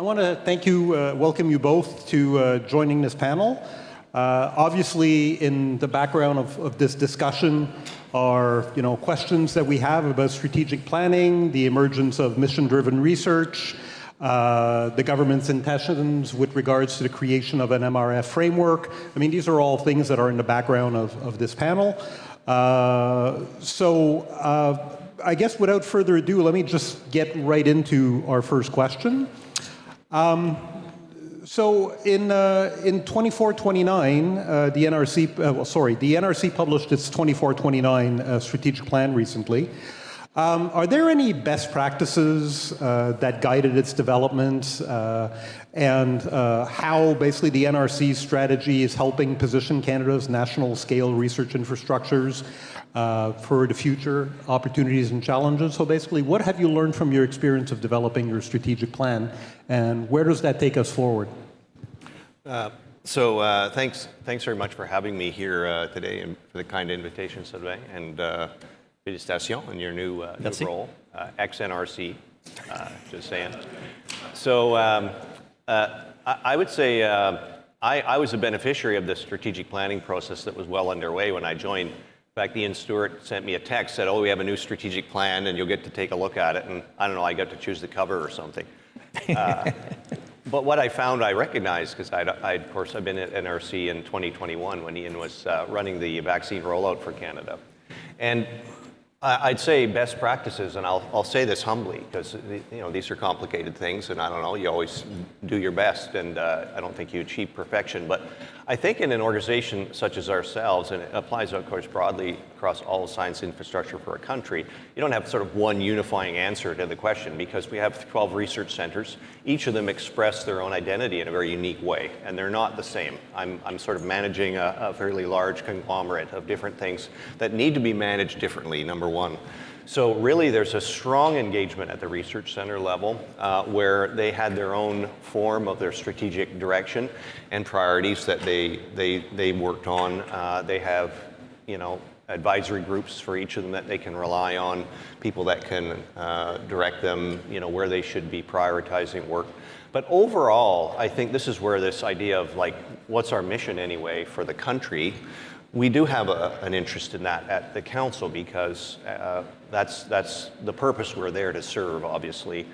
want to thank you, welcome you both to joining this panel. Obviously, in the background of this discussion are, questions that we have about strategic planning, the emergence of mission-driven research, the government's intentions with regards to the creation of an MRF framework. I mean, these are all things that are in the background of this panel. I guess without further ado, let me just get right into our first question. So in 2429, the NRC published its 2429 strategic plan recently. Are there any best practices that guided its development and how basically the NRC's strategy is helping position Canada's national scale research infrastructures for the future opportunities and challenges? So basically, what have you learned from your experience of developing your strategic plan, and where does that take us forward? Thanks very much for having me here today and for the kind invitation, Sylvain, and félicitations on your new role, ex-NRC, just saying. So I would say I was a beneficiary of the strategic planning process that was well underway when I joined. In fact, Ian Stewart sent me a text, said, oh, we have a new strategic plan and you'll get to take a look at it. And I don't know, I got to choose the cover or something. But what I found I recognized, because of course, I've been at NRC in 2021 when Ian was running the vaccine rollout for Canada. And I'd say best practices, and I'll say this humbly, because these are complicated things, and I don't know, you always do your best, and I don't think you achieve perfection. But I think in an organization such as ourselves, and it applies, of course, broadly across all science infrastructure for a country, you don't have sort of one unifying answer to the question, because we have 12 research centers. Each of them express their own identity in a very unique way, and they're not the same. I'm sort of managing a fairly large conglomerate of different things that need to be managed differently, number one. So really there's a strong engagement at the research center level where they had their own form of their strategic direction and priorities that they worked on. They have, advisory groups for each of them that they can rely on, people that can direct them, where they should be prioritizing work. But overall, I think this is where this idea of like, what's our mission anyway for the country? We do have an interest in that at the council because that's the purpose we're there to serve. Obviously,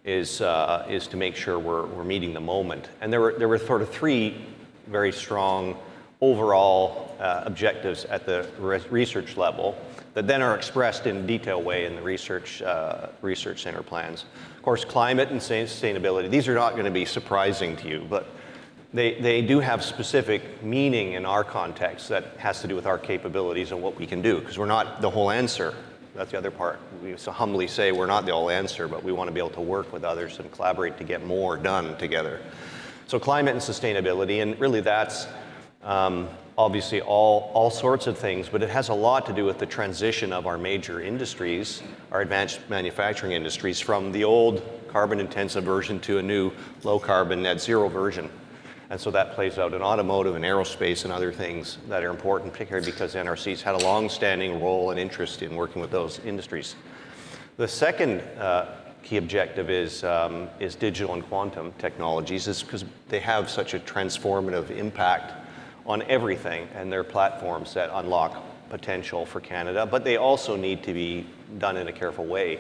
is to make sure we're meeting the moment. And there were sort of three very strong overall objectives at the research level that then are expressed in a detailed way in the research center plans. Of course, climate and sustainability. These are not going to be surprising to you, but they do have specific meaning in our context that has to do with our capabilities and what we can do, because we're not the whole answer. That's the other part. We so humbly say we're not the whole answer, but we want to be able to work with others and collaborate to get more done together. So climate and sustainability, and really that's obviously all sorts of things, but it has a lot to do with the transition of our major industries, our advanced manufacturing industries, from the old carbon-intensive version to a new low-carbon net zero version. And so that plays out in automotive and aerospace and other things that are important, particularly because NRC's had a long-standing role and interest in working with those industries. The second key objective is digital and quantum technologies, is because they have such a transformative impact on everything, and they're platforms that unlock potential for Canada, but they also need to be done in a careful way.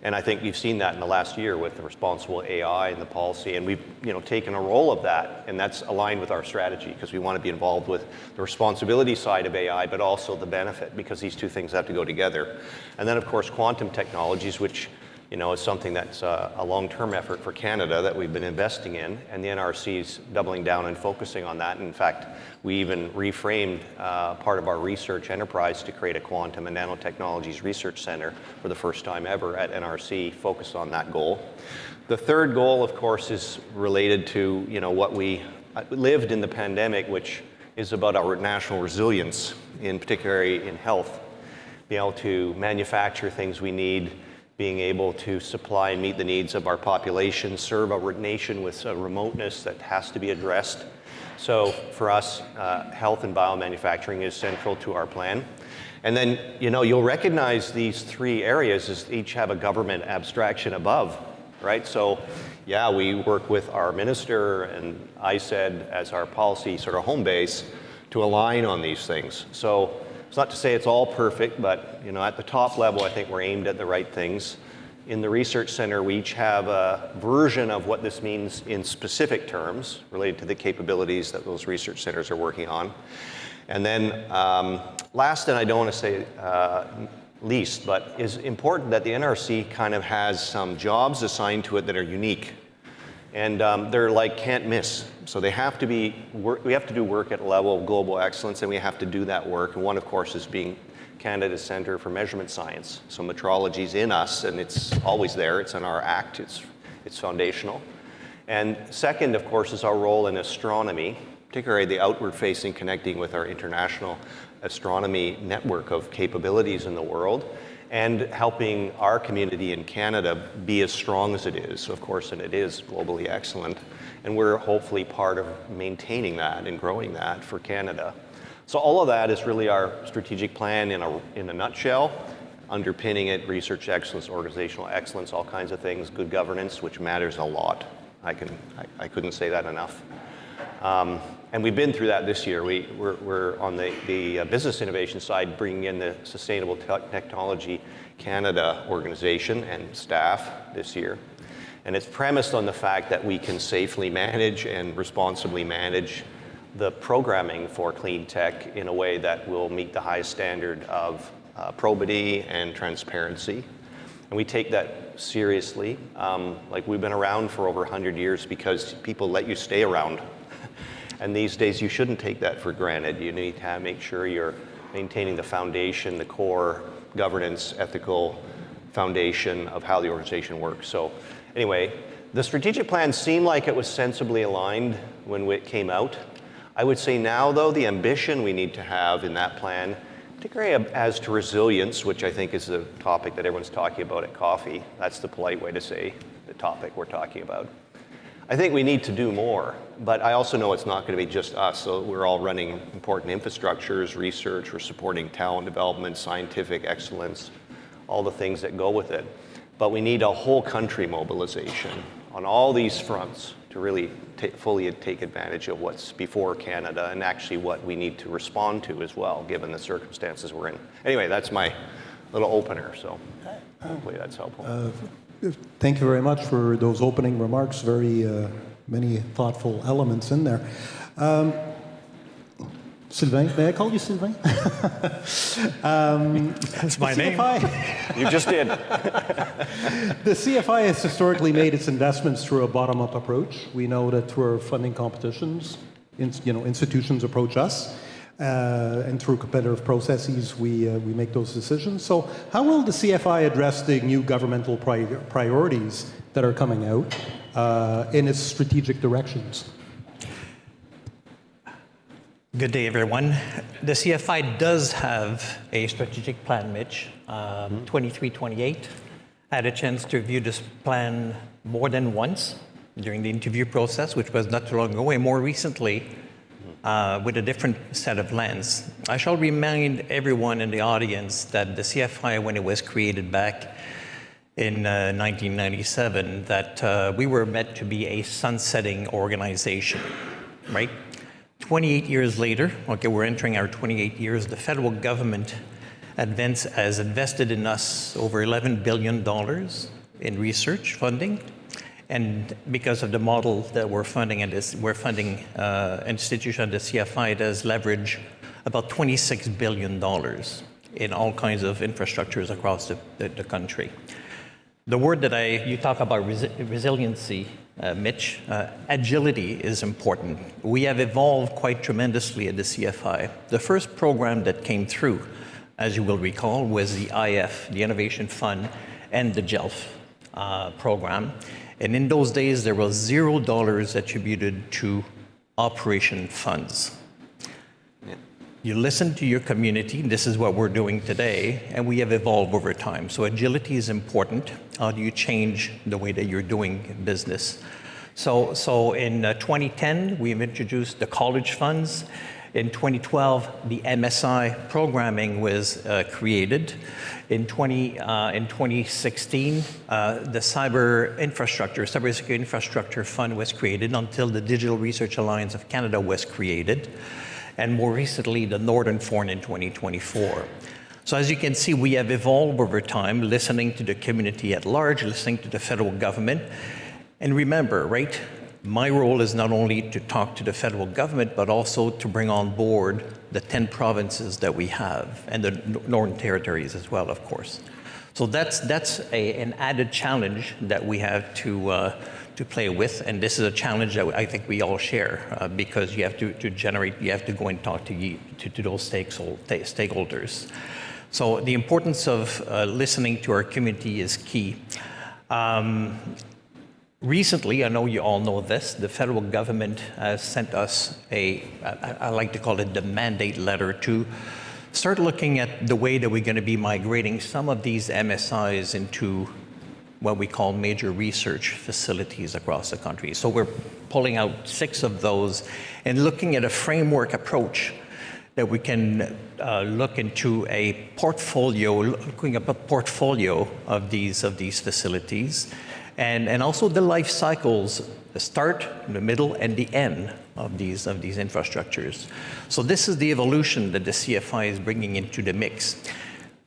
And I think you've seen that in the last year with the responsible AI and the policy, and we've taken a role of that, and that's aligned with our strategy because we want to be involved with the responsibility side of AI, but also the benefit, because these two things have to go together. And then, of course, quantum technologies, which is something that's a long-term effort for Canada that we've been investing in, and the NRC's doubling down and focusing on that. And in fact, we even reframed part of our research enterprise to create a quantum and nanotechnologies research center for the first time ever at NRC, focused on that goal. The third goal, of course, is related to what we lived in the pandemic, which is about our national resilience, in particular in health, being able to manufacture things we need, being able to supply and meet the needs of our population, serve a nation with a remoteness that has to be addressed. So for us, health and biomanufacturing is central to our plan. And then, you'll recognize these three areas as each have a government abstraction above, right? So yeah, we work with our minister and ISED as our policy sort of home base to align on these things. So it's not to say it's all perfect, but at the top level, I think we're aimed at the right things. In the Research Center, we each have a version of what this means in specific terms related to the capabilities that those research centers are working on. And then last, and I don't want to say least, but is important that the NRC kind of has some jobs assigned to it that are unique. And they're like can't miss. So they have to be, we have to do work at a level of global excellence, and we have to do that work. And one, of course, is being Canada's Centre for Measurement Science. So metrology's in us, and it's always there. It's in our act. It's foundational. And second, of course, is our role in astronomy, particularly the outward-facing, connecting with our international astronomy network of capabilities in the world, and helping our community in Canada be as strong as it is, of course, and it is globally excellent. And we're hopefully part of maintaining that and growing that for Canada. So all of that is really our strategic plan in a nutshell, underpinning it, research excellence, organizational excellence, all kinds of things, good governance, which matters a lot. I couldn't say that enough. And we've been through that this year. We're on the business innovation side, bringing in the Sustainable Technology Canada organization and staff this year. And it's premised on the fact that we can safely manage and responsibly manage the programming for clean tech in a way that will meet the highest standard of probity and transparency. And we take that seriously. Like we've been around for over 100 years because people let you stay around. And these days, you shouldn't take that for granted. You need to make sure you're maintaining the foundation, the core governance, ethical foundation of how the organization works. So anyway, the strategic plan seemed like it was sensibly aligned when it came out. I would say now, though, the ambition we need to have in that plan, particularly as to resilience, which I think is the topic that everyone's talking about at coffee. That's the polite way to say the topic we're talking about. I think we need to do more, but I also know it's not going to be just us. So we're all running important infrastructures, research, we're supporting talent development, scientific excellence, all the things that go with it. But we need a whole country mobilization on all these fronts to really fully take advantage of what's before Canada and actually what we need to respond to as well, given the circumstances we're in. Anyway, that's my little opener, so hopefully that's helpful. Thank you very much for those opening remarks. Very many thoughtful elements in there. Sylvain, may I call you Sylvain? That's my name. You just did. The CFI has historically made its investments through a bottom-up approach. We know that through our funding competitions, institutions approach us. And through competitive processes, we make those decisions. So how will the CFI address the new governmental priorities that are coming out in its strategic directions? Good day, everyone. The CFI does have a strategic plan, Mitch, 23-28. I had a chance to review this plan more than once during the interview process, which was not too long ago, and more recently, with a different set of lens. I shall remind everyone in the audience that the CFI, when it was created back in 1997, that we were meant to be a sunsetting organization, right? 28 years later, okay, we're entering our 28 years, the federal government has invested in us over $11 billion in research funding. And because of the model that we're funding, institution, the CFI, it has leveraged about $26 billion in all kinds of infrastructures across the country. The word that you talk about resiliency, Mitch, agility is important. We have evolved quite tremendously at the CFI. The first program that came through, as you will recall, was the IF, the Innovation Fund, and the GELF program. And in those days, there was $0 attributed to operation funds. You listen to your community, this is what we're doing today, and we have evolved over time. So agility is important. How do you change the way that you're doing business? So in 2010, we've introduced the college funds, In 2012, the MSI programming was created. In 2016, the Cybersecurity Infrastructure Fund was created until the Digital Research Alliance of Canada was created, and more recently, the Northern Fund in 2024. So as you can see, we have evolved over time, listening to the community at large, listening to the federal government. And remember, right, my role is not only to talk to the federal government, but also to bring on board the 10 provinces that we have, and the Northern Territories as well, of course. So that's an added challenge that we have to play with, and this is a challenge that I think we all share, because you have to go and talk to those stakeholders. So the importance of listening to our community is key. Recently, I know you all know this, the federal government has sent us I like to call it the mandate letter, to start looking at the way that we're going to be migrating some of these MSIs into what we call major research facilities across the country. So we're pulling out 6 of those and looking at a framework approach that we can look into looking at a portfolio of these facilities. And also the life cycles, the start, the middle, and the end of these infrastructures. So this is the evolution that the CFI is bringing into the mix.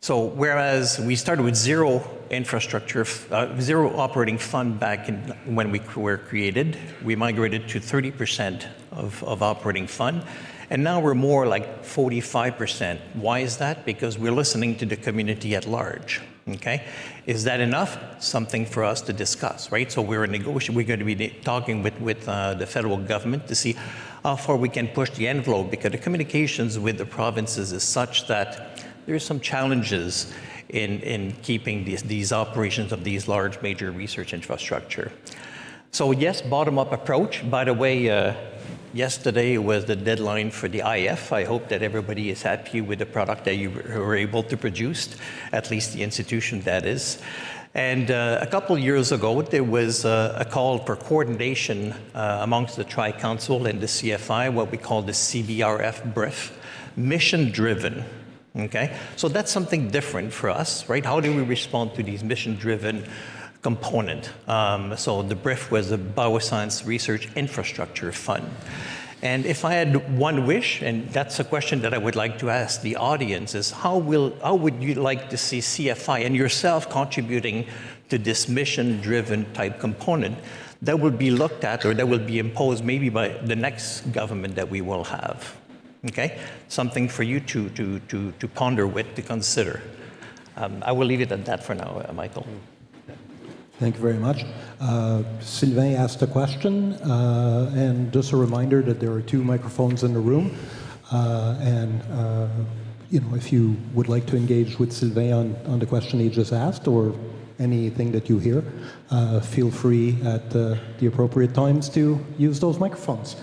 So whereas we started with zero operating fund back when we were created, we migrated to 30% of operating fund. And now we're more like 45%. Why is that? Because we're listening to the community at large. Okay, is that enough? Something for us to discuss, right? So we're going to be talking with the federal government to see how far we can push the envelope, because the communications with the provinces is such that there's some challenges in keeping these operations of these large major research infrastructure. So yes, bottom-up approach. By the way, yesterday was the deadline for the IF. I hope that everybody is happy with the product that you were able to produce, at least the institution that is. And a couple of years ago, there was a call for coordination amongst the Tri-Council and the CFI, what we call the CBRF brief, mission-driven. Okay, so that's something different for us, right? How do we respond to these mission-driven component? So the BRIF was the Bioscience Research Infrastructure Fund. And if I had one wish, and that's a question that I would like to ask the audience, is how would you like to see CFI and yourself contributing to this mission-driven type component that will be looked at, or that will be imposed maybe by the next government that we will have? Okay, something for you to ponder with, to consider. I will leave it at that for now, Michael. Thank you very much. Sylvain asked a question, and just a reminder that there are 2 microphones in the room. If you would like to engage with Sylvain on the question he just asked, or anything that you hear, feel free at the appropriate times to use those microphones.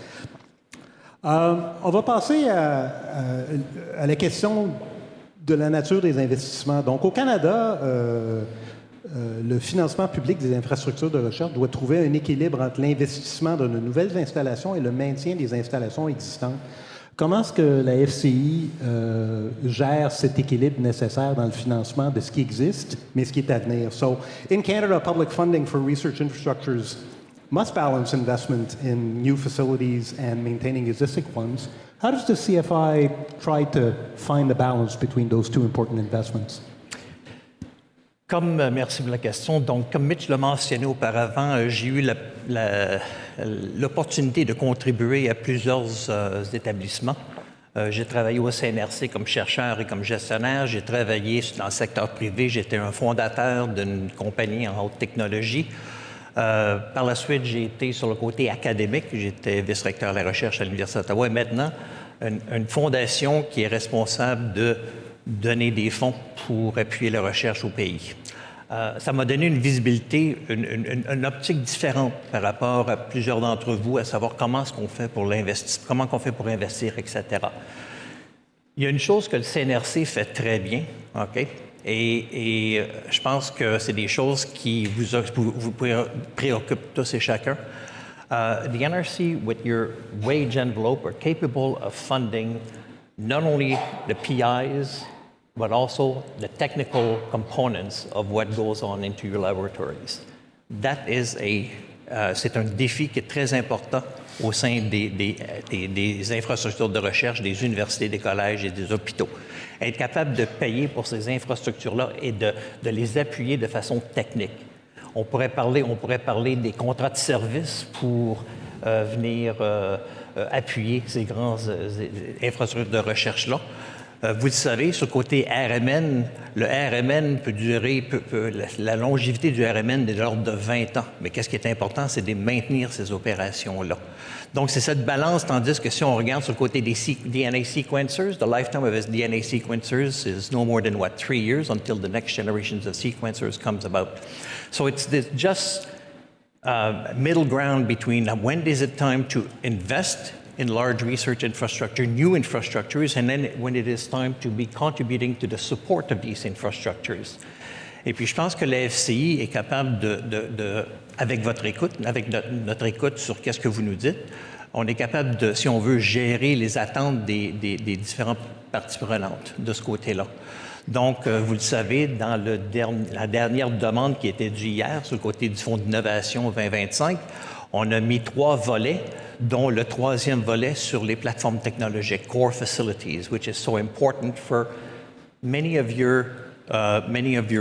On va passer à la question de la nature des investissements. Donc, au Canada, le financement public des infrastructures de recherche doit trouver un équilibre entre l'investissement dans de nouvelles installations et le maintien des installations existantes. Comment est-ce que la FCI gère cet équilibre nécessaire dans le financement de ce qui existe, mais ce qui est à venir? So, in Canada, public funding for research infrastructures must balance investment in new facilities and maintaining existing ones. How does the CFI try to find the balance between those 2 important investments? Merci pour la question. Donc, comme Mitch l'a mentionné auparavant, j'ai eu l'opportunité de contribuer à plusieurs établissements. J'ai travaillé au CNRC comme chercheur et comme gestionnaire. J'ai travaillé dans le secteur privé. J'étais un fondateur d'une compagnie en haute technologie. Par la suite, j'ai été sur le côté académique. J'étais vice-recteur de la recherche à l'Université d'Ottawa. Et maintenant, une fondation qui est responsable de donner des fonds pour appuyer la recherche au pays. Ça m'a donné une visibilité, une optique différente par rapport à plusieurs d'entre vous, à savoir comment est-ce qu'on fait pour l'investissement, comment on fait pour investir, etc. Il y a une chose que le CNRC fait très bien, OK? Et je pense que c'est des choses qui vous préoccupent tous et chacun. The NRC, with your wage envelope, are capable of funding not only the PIs, but also the technical components of what goes on into your laboratories. That is c'est un défi qui est très important au sein des infrastructures de recherche, des universités, des collèges et des hôpitaux. Être capable de payer pour ces infrastructures-là et de les appuyer de façon technique. On pourrait parler des contrats de service pour venir appuyer ces grandes infrastructures de recherche-là. Vous le savez, sur le côté RMN, le RMN peut durer, la longévité du RMN est de l'ordre de 20 ans. Mais qu'est-ce qui est important, c'est de maintenir ces opérations-là. Donc, c'est cette balance, tandis que si on regarde sur le côté des DNA sequencers, the lifetime of a DNA sequencers is no more than, 3 years until the next generations of sequencers comes about. So it's this just middle ground between when is it time to invest in large research infrastructure, new infrastructures, and then when it is time to be contributing to the support of these infrastructures. Et puis, je pense que la FCI est capable avec votre écoute, avec notre écoute sur qu'est-ce que vous nous dites, on est capable de, si on veut, gérer les attentes des différentes parties prenantes de ce côté-là. Donc, vous le savez, dans la dernière demande qui était due hier sur le côté du Fonds d'innovation 2025, on a mis 3 volets, dont le 3e volet sur les plateformes technologiques, Core Facilities, which is so important for many of your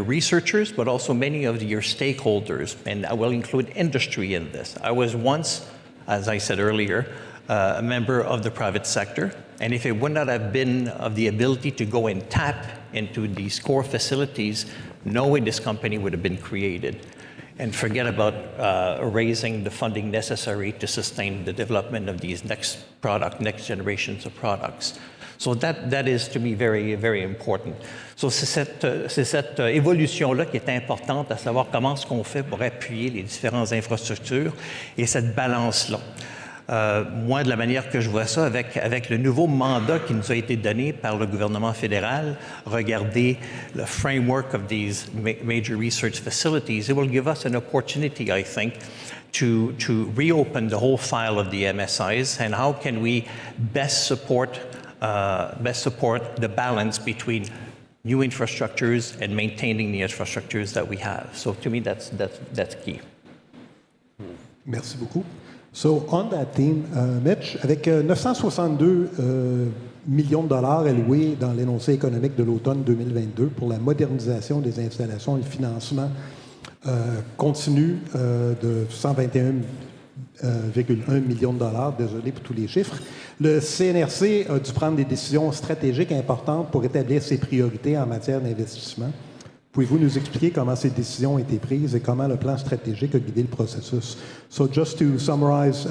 researchers, but also many of your stakeholders, and I will include industry in this. I was once, as I said earlier, a member of the private sector, and if it would not have been of the ability to go and tap into these core facilities, no way this company would have been created. And forget about raising the funding necessary to sustain the development of these next generations of products. So that is, to me, very, very important. So c'est cette évolution-là qui est importante, à savoir comment est-ce qu'on fait pour appuyer les différentes infrastructures et cette balance-là. Moi, de la manière que je vois ça, avec le nouveau mandat qui nous a été donné par le gouvernement fédéral, regardez le framework of these major research facilities, it will give us an opportunity, I think, to reopen the whole file of the MSIs and how can we best support the balance between new infrastructures and maintaining the infrastructures that we have. So to me, that's key. Merci beaucoup. So on that theme, Mitch, avec 962 millions de dollars alloués dans l'énoncé économique de l'automne 2022 pour la modernisation des installations et le financement continu de 121,1 millions de dollars, désolé pour tous les chiffres, le CNRC a dû prendre des décisions stratégiques importantes pour établir ses priorités en matière d'investissement. Pouvez-vous nous expliquer comment ces décisions ont été prises et comment le plan stratégique a guidé le processus? So just to summarize,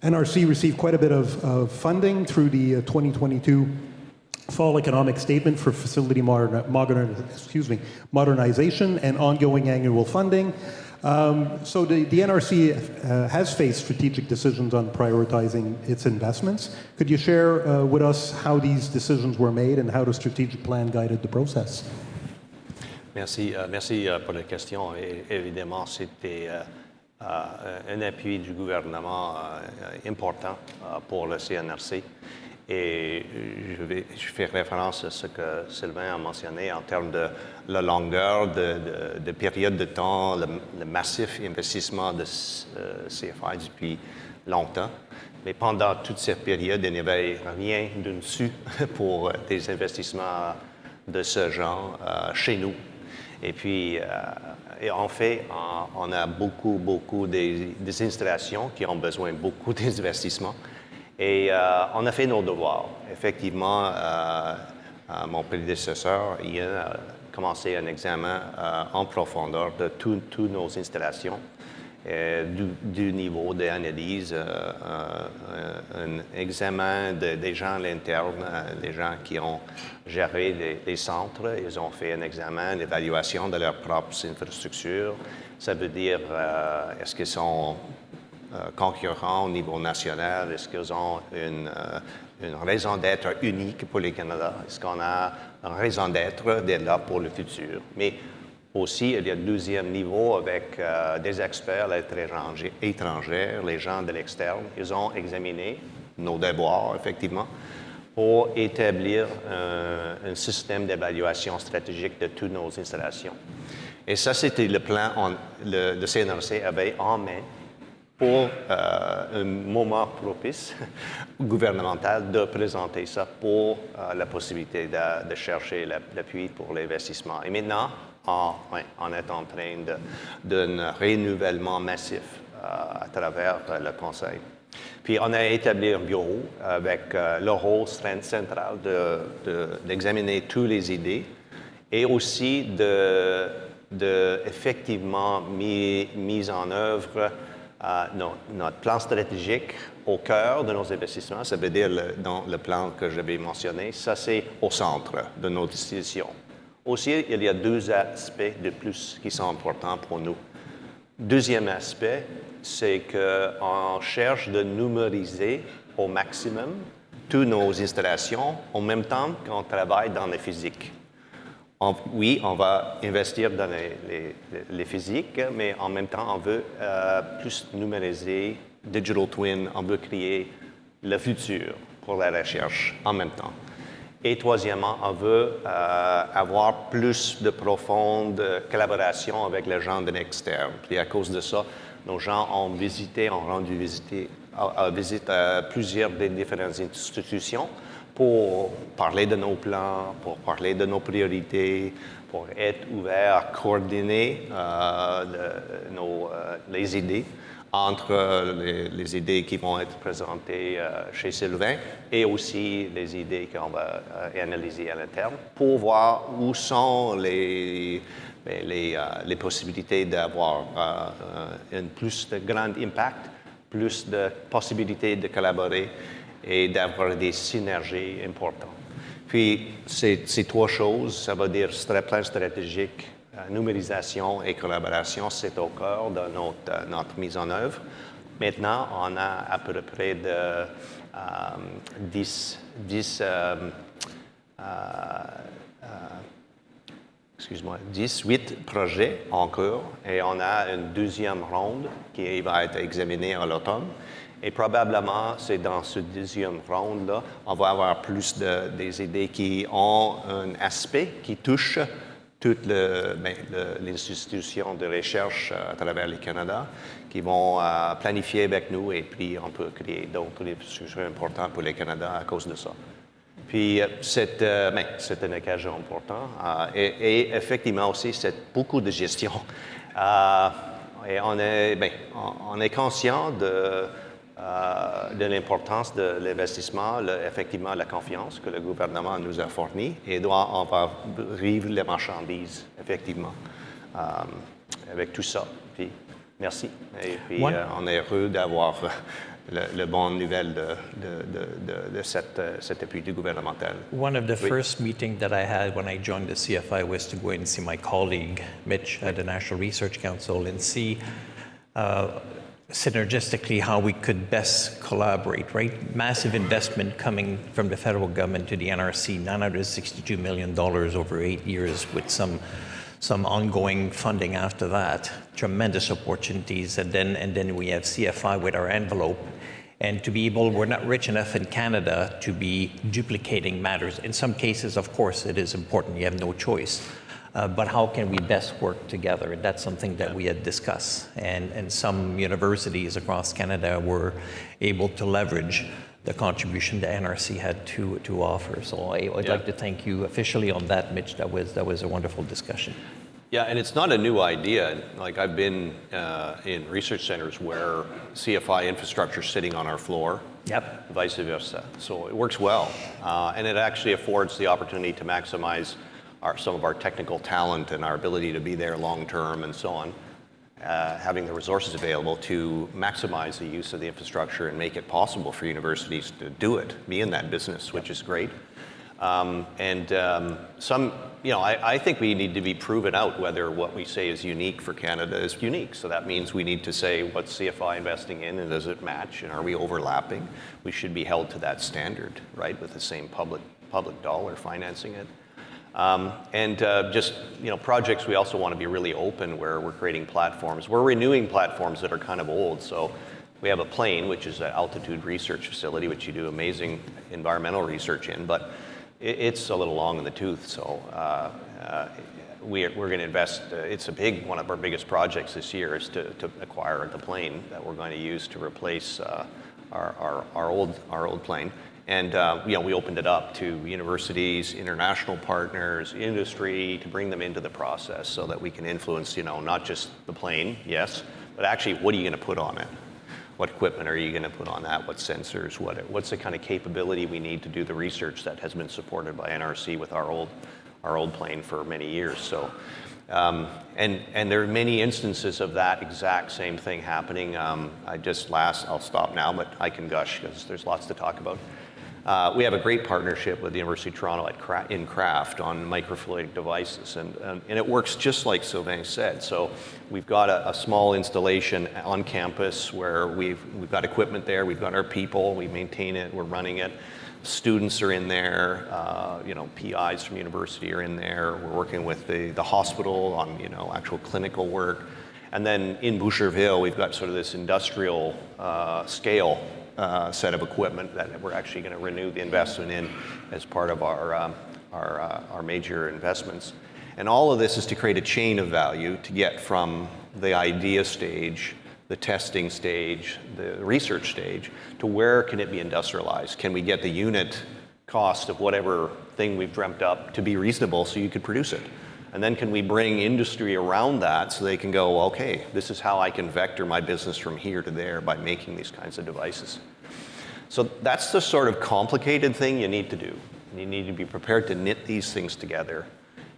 NRC received quite a bit of funding through the 2022 Fall Economic Statement for Facility Modernization and ongoing annual funding. So the NRC has faced strategic decisions on prioritizing its investments. Could you share with us how these decisions were made and how the strategic plan guided the process? Merci pour la question. Et évidemment, c'était un appui du gouvernement important pour le CNRC. Et je fais référence à ce que Sylvain a mentionné en termes de la longueur de période de temps, le massif investissement de CFI depuis longtemps. Mais pendant toute cette période, il n'y avait rien de dessus pour des investissements de ce genre chez nous. Et puis, en fait, on a beaucoup des installations qui ont besoin beaucoup d'investissements. Et on a fait nos devoirs. Effectivement, mon prédécesseur, il a commencé un examen en profondeur de toutes nos installations, du niveau d'analyse, un examen des gens à l'interne, des gens qui ont géré les centres. Ils ont fait un examen, une évaluation de leurs propres infrastructures. Ça veut dire, est-ce qu'ils sont concurrents au niveau national? Est-ce qu'ils ont une raison d'être unique pour le Canada? Est-ce qu'on a une raison d'être là pour le futur? Mais Aussi, il y a le deuxième niveau avec des experts étrangers, les gens de l'externe. Ils ont examiné nos devoirs, effectivement, pour établir un système d'évaluation stratégique de toutes nos installations. Et ça, c'était le plan le CNRC avait en main pour un moment propice gouvernemental de présenter ça pour la possibilité de chercher l'appui pour l'investissement. Et maintenant, on est en train d'un renouvellement massif à travers le Conseil. Puis on a établi un bureau avec le rôle central d'examiner toutes les idées et aussi de effectivement mise en œuvre notre plan stratégique au cœur de nos investissements. Ça veut dire dans le plan que j'avais mentionné, ça c'est au centre de nos décisions. Aussi, il y a deux aspects de plus qui sont importants pour nous. Deuxième aspect, c'est qu'on cherche de numériser au maximum toutes nos installations en même temps qu'on travaille dans le physique. Oui, on va investir dans les physiques, mais en même temps, on veut plus numériser, digital twin, on veut créer le futur pour la recherche en même temps. Et troisièmement, on veut avoir plus de profonde collaboration avec les gens de l'externe. Puis à cause de ça, nos gens ont rendu visite à plusieurs des différentes institutions pour parler de nos plans, pour parler de nos priorités, pour être ouvert à coordonner les idées entre les idées qui vont être présentées chez Sylvain et aussi les idées qu'on va analyser à l'interne pour voir où sont les possibilités d'avoir un plus de grand impact, plus de possibilités de collaborer et d'avoir des synergies importantes. Puis, ces trois choses, ça veut dire plan stratégique, numérisation et collaboration, c'est au cœur de notre mise en œuvre. Maintenant, on a à peu près 18 projets en cours et on a une deuxième ronde qui va être examinée à l'automne. Et probablement, c'est dans ce deuxième round-là, on va avoir plus des idées qui ont un aspect qui touche toutes les institutions de recherche à travers le Canada, qui vont planifier avec nous et puis on peut créer d'autres discussions importantes pour le Canada à cause de ça. Puis c'est une occasion importante et effectivement aussi, c'est beaucoup de gestion. Et on est conscient de l'importance de l'investissement, effectivement la confiance que le gouvernement nous a fournie et on va vivre les marchandises, effectivement, avec tout ça. Puis, merci. Et puis, on est heureux d'avoir le bonne nouvelle de cet appui du gouvernemental. One of the first meetings that I had when I joined the CFI was to go and see my colleague, Mitch, at the National Research Council and see synergistically how we could best collaborate, right? Massive investment coming from the federal government to the NRC, $962 million over 8 years with some ongoing funding after that, tremendous opportunities. And then we have CFI with our envelope. And to be able, we're not rich enough in Canada to be duplicating matters. In some cases, of course, it is important. You have no choice. But how can we best work together? That's something that we had discussed. And some universities across Canada were able to leverage the contribution the NRC had to offer. So I'd like to thank you officially on that, Mitch. That was a wonderful discussion. Yeah, and it's not a new idea. Like I've been in research centers where CFI infrastructure is sitting on our floor. Yep. Vice versa. So it works well. And it actually affords the opportunity to maximize some of our technical talent and our ability to be there long term and so on. Having the resources available to maximize the use of the infrastructure and make it possible for universities to do it, be in that business, which is great. I think we need to be proven out whether what we say is unique for Canada is unique. So that means we need to say what's CFI investing in and does it match and are we overlapping? We should be held to that standard, right, with the same public dollar financing it. Just, projects, we also want to be really open where we're creating platforms. We're renewing platforms that are kind of old. So we have a plane, which is an altitude research facility, which you do amazing environmental research in, but it's a little long in the tooth. So we're going to invest, one of our biggest projects this year is to acquire the plane that we're going to use to replace our old plane. And we opened it up to universities, international partners, industry, to bring them into the process so that we can influence, not just the plane, yes, but actually what are you going to put on it? What equipment are you going to put on that? What sensors? What's the kind of capability we need to do the research that has been supported by NRC with our old plane for many years? So, and there are many instances of that exact same thing happening. I'll stop now, but I can gush because there's lots to talk about. We have a great partnership with the University of Toronto in Craft on microfluidic devices, and it works just like Sylvain said. So we've got a small installation on campus where we've got equipment there, we've got our people, we maintain it, we're running it. Students are in there, PIs from university are in there. We're working with the hospital on actual clinical work, and then in Boucherville we've got sort of this industrial scale set of equipment that we're actually going to renew the investment in as part of our major investments. And all of this is to create a chain of value to get from the idea stage, the testing stage, the research stage, to where can it be industrialized? Can we get the unit cost of whatever thing we've dreamt up to be reasonable so you could produce it? And then can we bring industry around that so they can go, okay, this is how I can vector my business from here to there by making these kinds of devices. So that's the sort of complicated thing you need to do. You need to be prepared to knit these things together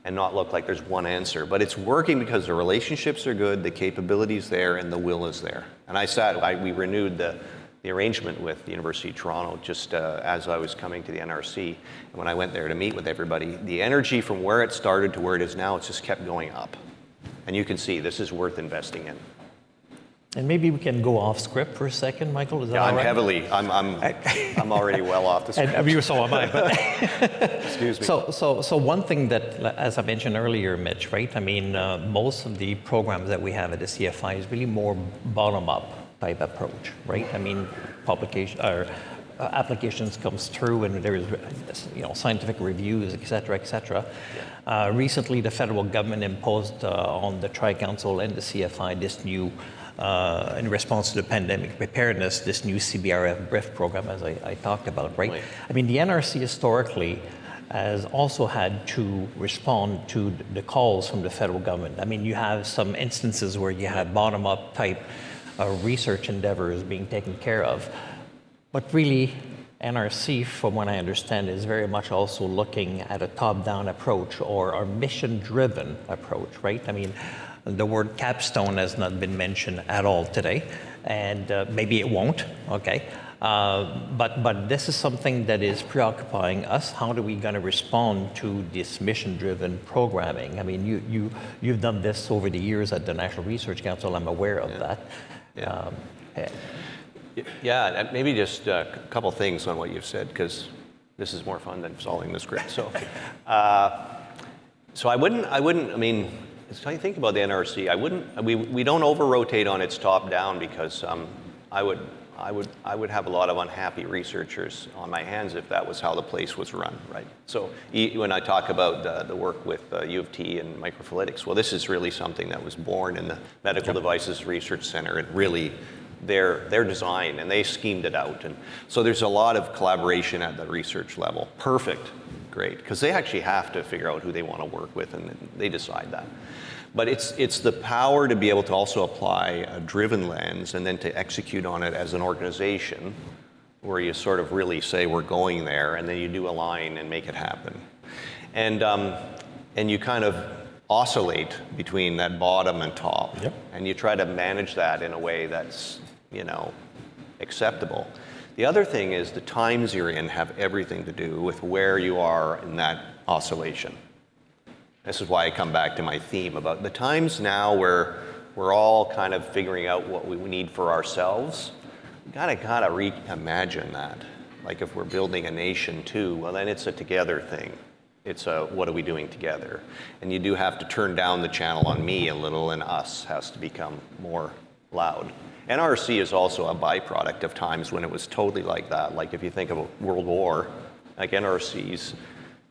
and not look like there's one answer. But it's working because the relationships are good, the capability's there, and the will is there. And we renewed the arrangement with the University of Toronto just as I was coming to the NRC. And when I went there to meet with everybody, the energy from where it started to where it is now, it's just kept going up. And you can see this is worth investing in. And maybe we can go off script for a second, Michael. Is that all right? I'm already well off the script. So am I. But excuse me. So one thing that, as I mentioned earlier, Mitch, right? I mean, most of the programs that we have at the CFI is really more bottom-up type approach, right? I mean, applications comes through, and there is, scientific reviews, et cetera, et cetera. Yeah. Recently, the federal government imposed on the Tri-Council and the CFI this new. In response to the pandemic preparedness, this new CBRF BRIF program, as I talked about, right? I mean, the NRC historically has also had to respond to the calls from the federal government. I mean, you have some instances where you have bottom-up type research endeavors being taken care of. But really, NRC, from what I understand, is very much also looking at a top-down approach or a mission-driven approach, right? I mean, the word capstone has not been mentioned at all today, and maybe it won't, okay? But this is something that is preoccupying us. How are we going to respond to this mission-driven programming? I mean, you've done this over the years at the National Research Council. I'm aware of that. Yeah, maybe just a couple things on what you've said, because this is more fun than solving the script. So, I wouldn't. I mean, as I think about the NRC, we don't over-rotate on its top-down, because I would have a lot of unhappy researchers on my hands if that was how the place was run, right? So when I talk about the work with U of T and microfluidics, well, this is really something that was born in the Medical Devices Research Center, and really their design, and they schemed it out. And so there's a lot of collaboration at the research level. Perfect, great, because they actually have to figure out who they want to work with, and they decide that. But it's the power to be able to also apply a driven lens and then to execute on it as an organization, where you sort of really say, we're going there, and then you do align and make it happen. And you kind of oscillate between that bottom and top. Yep. And you try to manage that in a way that's, acceptable. The other thing is the times you're in have everything to do with where you are in that oscillation. This is why I come back to my theme about the times now where we're all kind of figuring out what we need for ourselves. We gotta reimagine that. Like if we're building a nation too, well then it's a together thing. It's what are we doing together? And you do have to turn down the channel on me a little, and us has to become more loud. NRC is also a byproduct of times when it was totally like that. Like if you think of a World War, like NRC's,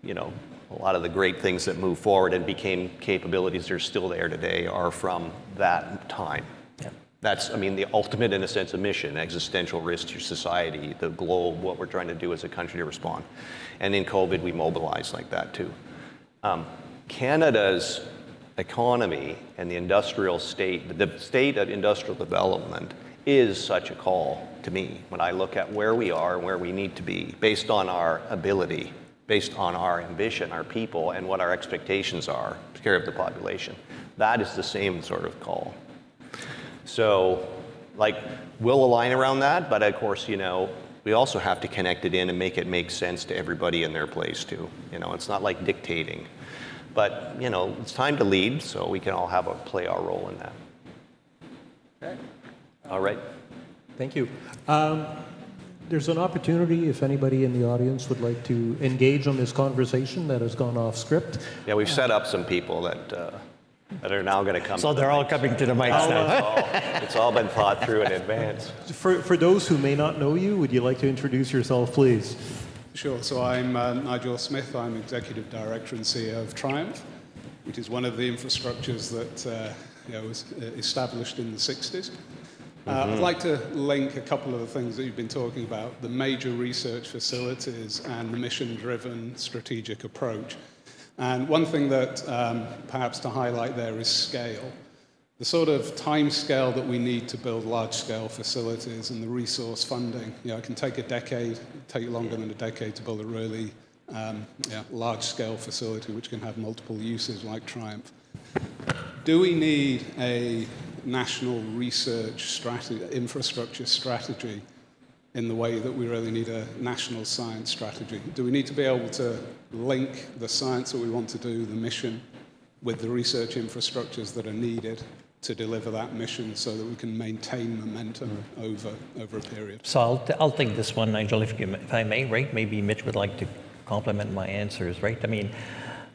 you know, a lot of the great things that moved forward and became capabilities that are still there today are from that time. Yeah. That's, I mean, the ultimate, in a sense, of mission, existential risk to your society, the globe, what we're trying to do as a country to respond. And in COVID, we mobilized like that too. Canada's economy and the industrial state, the state of industrial development is such a call to me when I look at where we are and where we need to be based on our ability, based on our ambition, our people, and what our expectations are to care of the population. That is the same sort of call. So, like, we'll align around that, but of course, you know, we also have to connect it in and make it make sense to everybody in their place too. You know, it's not like dictating. But, you know, it's time to lead, so we can all play our role in that. Okay. All right. Thank you. There's an opportunity if anybody in the audience would like to engage on this conversation that has gone off script. Yeah, we've set up some people that are now going to come. So they're all coming to the mics now. It's all been thought through in advance. For those who may not know you, would you like to introduce yourself, please? Sure. So I'm Nigel Smith. I'm Executive Director and CEO of Triumph, which is one of the infrastructures that was established in the 60s. I'd like to link a couple of the things that you've been talking about, the major research facilities and the mission-driven strategic approach. And one thing that perhaps to highlight there is scale. The sort of time scale that we need to build large-scale facilities and the resource funding. You know, it can take a decade, take longer than a decade to build a really large-scale facility which can have multiple uses like Triumph. Do we need a national research strategy, infrastructure strategy in the way that we really need a national science strategy? Do we need to be able to link the science that we want to do, the mission, with the research infrastructures that are needed to deliver that mission so that we can maintain momentum over a period? So I'll take this one, Nigel, if I may, right? Maybe Mitch would like to complement my answers, right? I mean,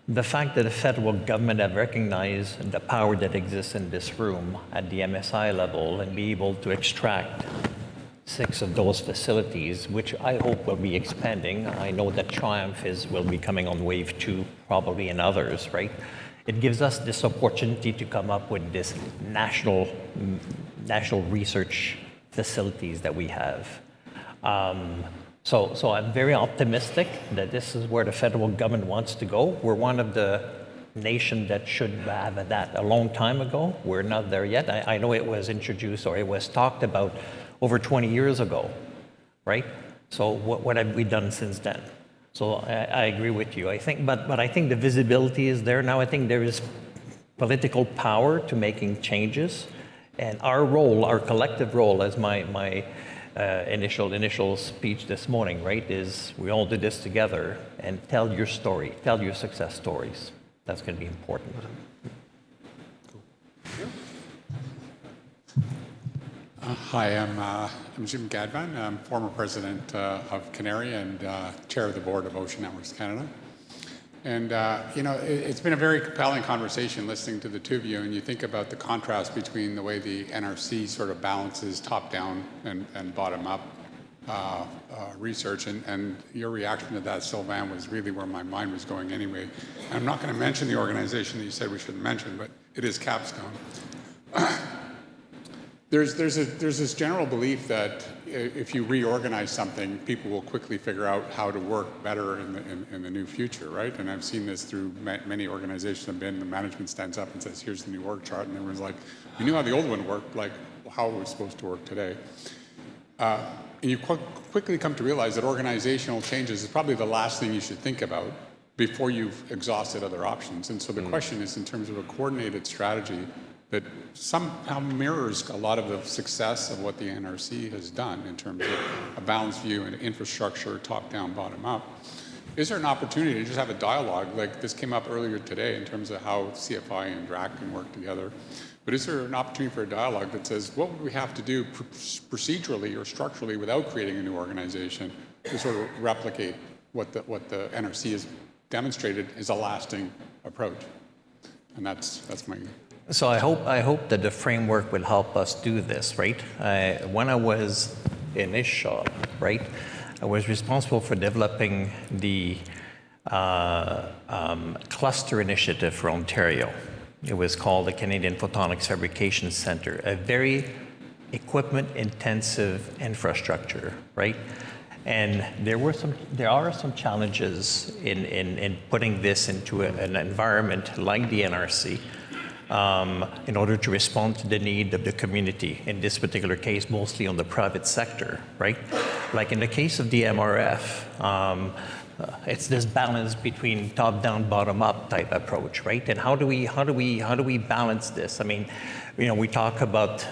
the fact that the federal government have recognized the power that exists in this room at the MSI level and be able to extract 6 of those facilities, which I hope will be expanding. I know that Triumph will be coming on wave 2, probably, and others, right? It gives us this opportunity to come up with this national research facilities that we have. So I'm very optimistic that this is where the federal government wants to go. We're one of the nations that should have that a long time ago. We're not there yet. I know it was introduced or it was talked about over 20 years ago, right? So what have we done since then? So I agree with you. I think, but I think the visibility is there now. I think there is political power to making changes, and our role, our collective role, as my initial speech this morning, right, is we all do this together and tell your story, tell your success stories. That's going to be important. Hi, I'm Jim Gadvan. I'm former president of Canary and chair of the board of Ocean Networks Canada. And, you know, it's been a very compelling conversation listening to the two of you, and you think about the contrast between the way the NRC sort of balances top-down and bottom-up research, and your reaction to that, Sylvain, was really where my mind was going anyway. I'm not going to mention the organization that you said we shouldn't mention, but it is Capstone. There's this general belief that if you reorganize something, people will quickly figure out how to work better in the new future, right? And I've seen this through many organizations I've been. The management stands up and says, "Here's the new org chart," and everyone's like, "We knew how the old one worked. Like, how are we supposed to work today?" And you quickly come to realize that organizational changes is probably the last thing you should think about before you've exhausted other options. And so the question is, in terms of a coordinated strategy that somehow mirrors a lot of the success of what the NRC has done in terms of a balanced view and infrastructure, top-down, bottom-up. Is there an opportunity to just have a dialogue, like this came up earlier today in terms of how CFI and DRAC can work together, but is there an opportunity for a dialogue that says, what would we have to do procedurally or structurally without creating a new organization to sort of replicate what the NRC has demonstrated is a lasting approach. And that's my... So I hope that the framework will help us do this, right? When I was in this shop, right, I was responsible for developing the cluster initiative for Ontario. It was called the Canadian Photonics Fabrication Center, a very equipment-intensive infrastructure, right? And there are some challenges in putting this into an environment like the NRC in order to respond to the need of the community, in this particular case, mostly on the private sector, right? Like in the case of the MRF, it's this balance between top-down, bottom-up type approach, right? And how do we balance this? I mean, you know, we talk about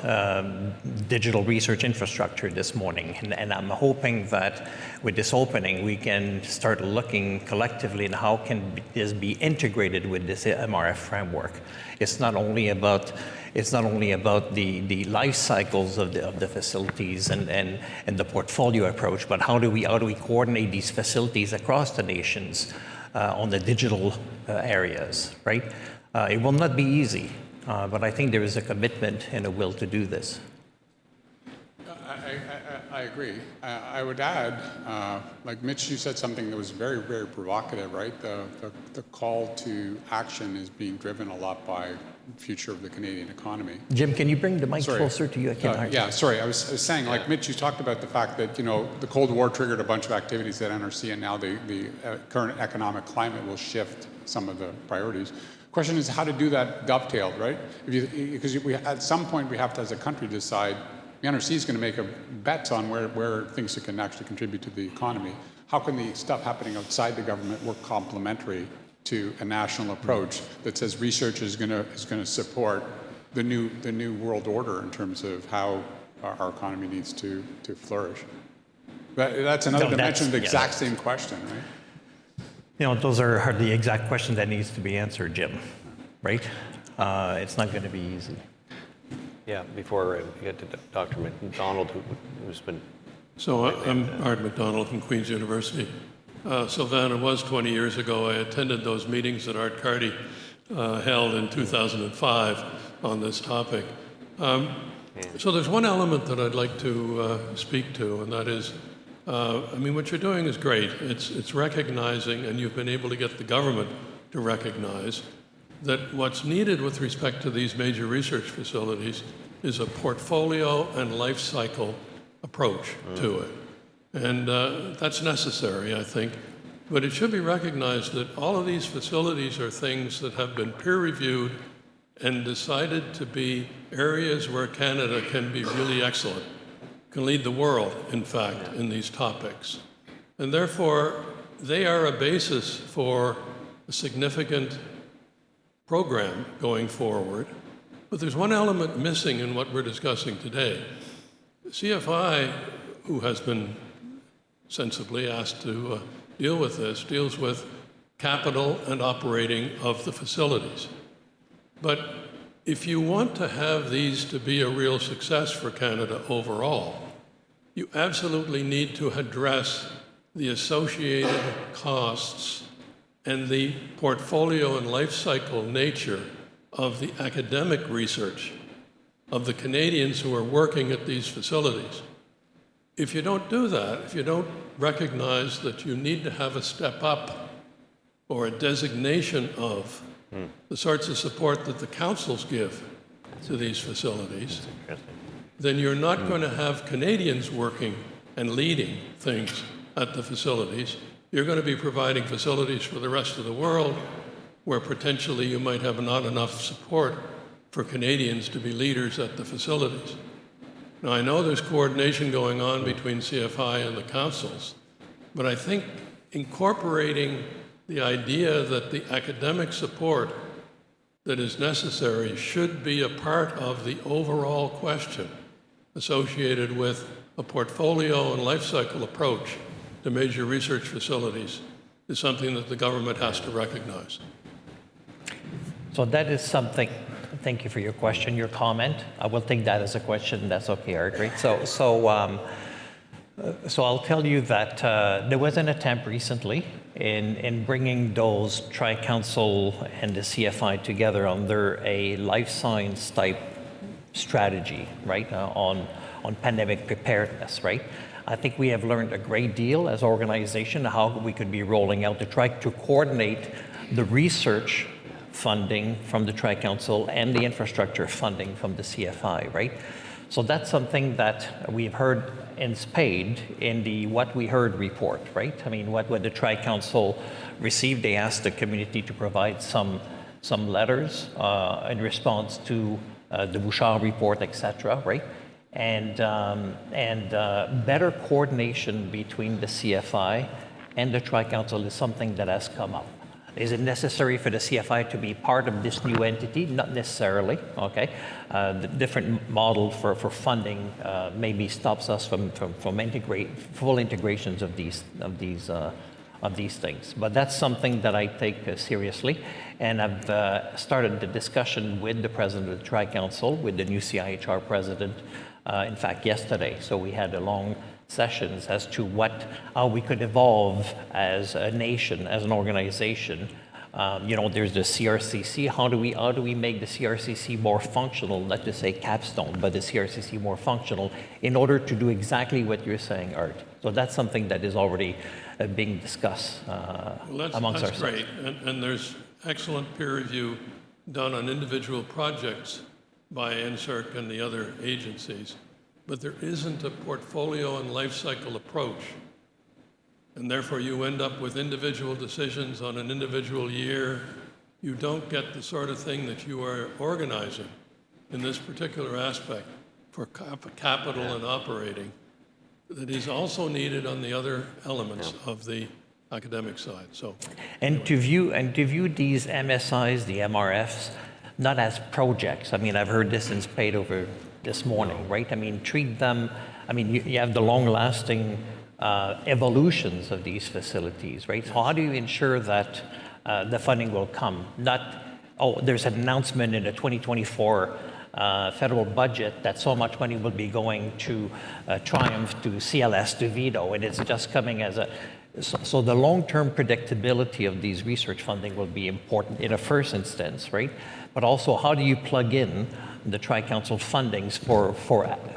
digital research infrastructure this morning, and I'm hoping that with this opening, we can start looking collectively at how can this be integrated with this MRF framework. It's not only about the life cycles of the facilities and the portfolio approach, but how do we coordinate these facilities across the nations on the digital areas, right? It will not be easy, but I think there is a commitment and a will to do this. I agree. I would add, like Mitch, you said something that was very, very provocative, right? The call to action is being driven a lot by future of the Canadian economy. Jim, can you bring the mic closer to you? I can't yeah, sorry. I was saying, like Mitch, you talked about the fact that, you know, the Cold War triggered a bunch of activities at NRC, and now the current economic climate will shift some of the priorities. Question is how to do that dovetailed, right? Because at some point we have to, as a country, decide the NRC is going to make a bets on where things can actually contribute to the economy. How can the stuff happening outside the government work complementary to a national approach that says research is going to support the new world order in terms of how our economy needs to flourish? That's another dimension of the exact same question, right? You know, those are the exact questions that needs to be answered, Jim, right? It's not going to be easy. Yeah, before we get to Dr. McDonald, who's been... So I'm Art McDonald from Queen's University. Sylvain, it was 20 years ago, I attended those meetings that Art Carty held in 2005 on this topic. So there's one element that I'd like to speak to, and that is, I mean, what you're doing is great. It's recognizing, and you've been able to get the government to recognize, that what's needed with respect to these major research facilities is a portfolio and life cycle approach to it. And that's necessary, I think. But it should be recognized that all of these facilities are things that have been peer-reviewed and decided to be areas where Canada can be really excellent, can lead the world, in fact, in these topics. And therefore, they are a basis for a significant program going forward. But there's one element missing in what we're discussing today. CFI, who has been sensibly asked to deal with this, deals with capital and operating of the facilities. But if you want to have these to be a real success for Canada overall, you absolutely need to address the associated costs and the portfolio and life cycle nature of the academic research of the Canadians who are working at these facilities. If you don't do that, if you don't recognize that you need to have a step up or a designation of the sorts of support that the councils give to these facilities, then you're not going to have Canadians working and leading things at the facilities. You're going to be providing facilities for the rest of the world where potentially you might have not enough support for Canadians to be leaders at the facilities. Now, I know there's coordination going on between CFI and the councils, but I think incorporating the idea that the academic support that is necessary should be a part of the overall question associated with a portfolio and life cycle approach to major research facilities is something that the government has to recognize. So that is something, thank you for your question, your comment. I will take that as a question, that's okay, Art, right? So So I'll tell you that there was an attempt recently in bringing those Tri-Council and the CFI together under a life science type strategy, right, on pandemic preparedness, right? I think we have learned a great deal as an organization how we could be rolling out to try to coordinate the research funding from the Tri-Council and the infrastructure funding from the CFI, right? So that's something that we've heard in spade in the What We Heard report, right? I mean, what the Tri-Council received, they asked the community to provide some letters in response to the Bouchard report, etc., right? And better coordination between the CFI and the Tri-Council is something that has come up. Is it necessary for the CFI to be part of this new entity? Not necessarily, okay? The different model for funding maybe stops us from full integrations of these things. But that's something that I take seriously. And I've started the discussion with the president of the Tri-Council, with the new CIHR president, in fact, yesterday. So we had a long sessions as to how we could evolve as a nation, as an organization. You know, there's the CRCC. How do we make the CRCC more functional? Not to say capstone, but the CRCC more functional in order to do exactly what you're saying, Art. So that's something that is already being discussed amongst ourselves. That's great, and there's excellent peer review done on individual projects by NSERC and the other agencies. But there isn't a portfolio and life cycle approach. And therefore you end up with individual decisions on an individual year. You don't get the sort of thing that you are organizing in this particular aspect for capital and operating that is also needed on the other elements of the academic side. So, and to view these MSIs, the MRFs, not as projects. I mean, I've heard this in spade over this morning, right? I mean, treat them, I mean, you have the long-lasting evolutions of these facilities, right? So how do you ensure that the funding will come? Not, oh, there's an announcement in the 2024 federal budget that so much money will be going to Triumph, to CLS, to Vito, and it's just coming as a, so the long-term predictability of these research funding will be important in a first instance, right? But also, how do you plug in the Tri-Council fundings for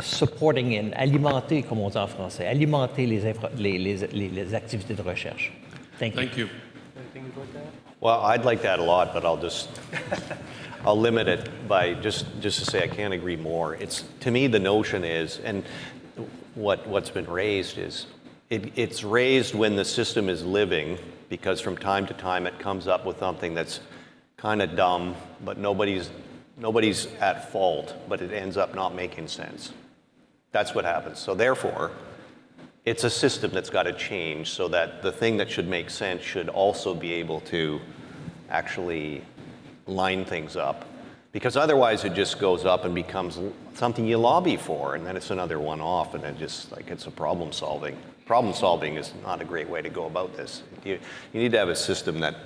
supporting and alimenter, comme on dit en français, alimenter les activités de recherche? Thank you. Thank you. Anything you'd like to add? Well, I'd like to add a lot, but I'll limit it by just to say I can't agree more. It's, to me, the notion is, and what's been raised is, it's raised when the system is living, because from time to time it comes up with something that's kind of dumb, but nobody's at fault, but it ends up not making sense. That's what happens. So therefore, it's a system that's got to change so that the thing that should make sense should also be able to actually line things up. Because otherwise it just goes up and becomes something you lobby for, and then it's another one-off, and it just, like, it's a problem solving. Problem solving is not a great way to go about this. You need to have a system that